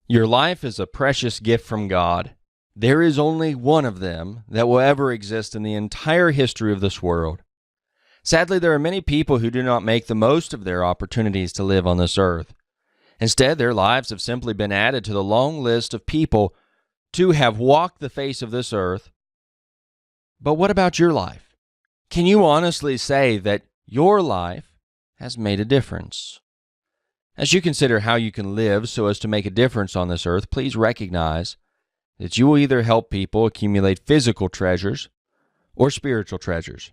Your life is a precious gift from God. There is only one of them that will ever exist in the entire history of this world. Sadly, there are many people who do not make the most of their opportunities to live on this earth. Instead, their lives have simply been added to the long list of people to have walked the face of this earth. But what about your life? Can you honestly say that your life has made a difference? As you consider how you can live so as to make a difference on this earth, please recognize that you will either help people accumulate physical treasures or spiritual treasures.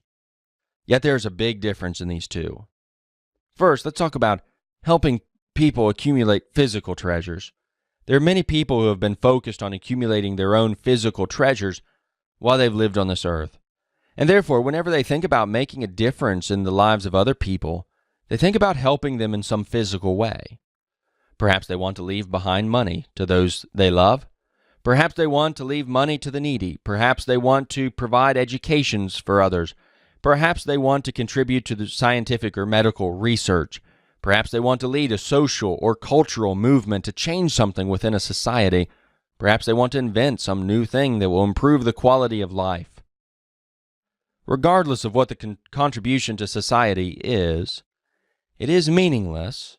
Yet there is a big difference in these two. First, let's talk about helping people accumulate physical treasures. There are many people who have been focused on accumulating their own physical treasures while they've lived on this earth. And therefore, whenever they think about making a difference in the lives of other people, they think about helping them in some physical way. Perhaps they want to leave behind money to those they love. Perhaps they want to leave money to the needy. Perhaps they want to provide educations for others. Perhaps they want to contribute to the scientific or medical research. Perhaps they want to lead a social or cultural movement to change something within a society. Perhaps they want to invent some new thing that will improve the quality of life. Regardless of what the contribution to society is, it is meaningless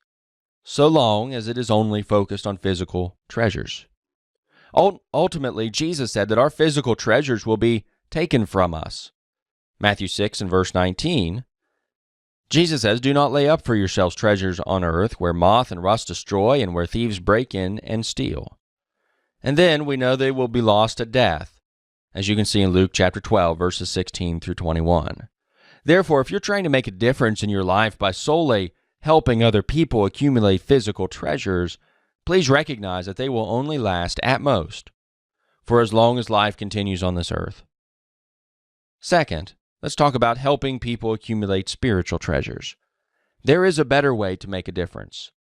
so long as it is only focused on physical treasures. Ultimately, Jesus said that our physical treasures will be taken from us. Matthew 6 and verse 19, Jesus says, "Do not lay up for yourselves treasures on earth, where moth and rust destroy, and where thieves break in and steal." And then we know they will be lost at death, as you can see in Luke chapter 12, verses 16 through 21. Therefore, if you're trying to make a difference in your life by solely helping other people accumulate physical treasures, please recognize that they will only last, at most, for as long as life continues on this earth. Second, let's talk about helping people accumulate spiritual treasures. There is a better way to make a difference.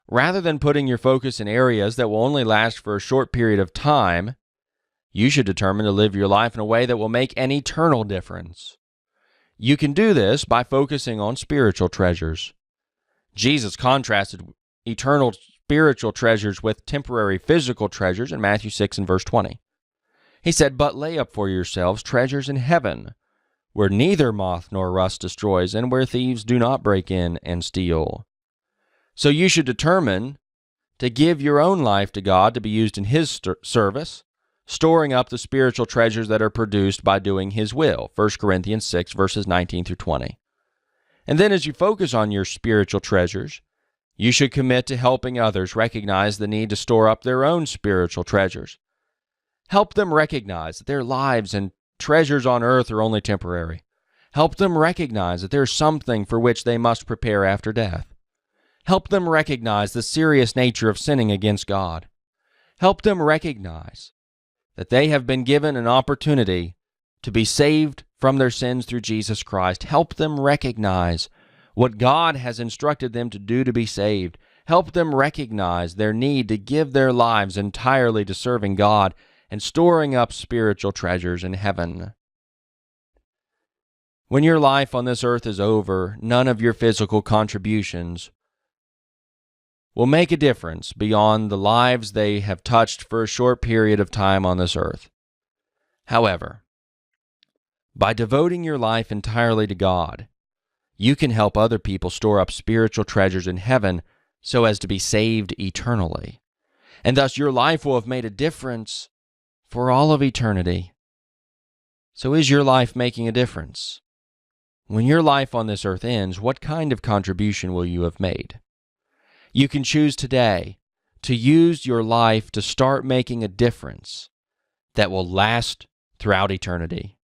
Rather than putting your focus in areas that will only last for a short period of time, you should determine to live your life in a way that will make an eternal difference. You can do this by focusing on spiritual treasures. Jesus contrasted eternal spiritual treasures with temporary physical treasures in Matthew 6 and verse 20. He said, "But lay up for yourselves treasures in heaven, where neither moth nor rust destroys, and where thieves do not break in and steal." So you should determine to give your own life to God to be used in His service, storing up the spiritual treasures that are produced by doing His will. 1 Corinthians 6, verses 19 through 20. And then as you focus on your spiritual treasures, you should commit to helping others recognize the need to store up their own spiritual treasures. Help them recognize that their lives and treasures on earth are only temporary. Help them recognize that there is something for which they must prepare after death. Help them recognize the serious nature of sinning against God. Help them recognize that they have been given an opportunity to be saved from their sins through Jesus Christ. Help them recognize what God has instructed them to do to be saved. Help them recognize their need to give their lives entirely to serving God and storing up spiritual treasures in heaven. When your life on this earth is over, none of your physical contributions will make a difference beyond the lives they have touched for a short period of time on this earth. However, by devoting your life entirely to God, you can help other people store up spiritual treasures in heaven so as to be saved eternally. And thus your life will have made a difference for all of eternity. So is your life making a difference? When your life on this earth ends, what kind of contribution will you have made? You can choose today to use your life to start making a difference that will last throughout eternity.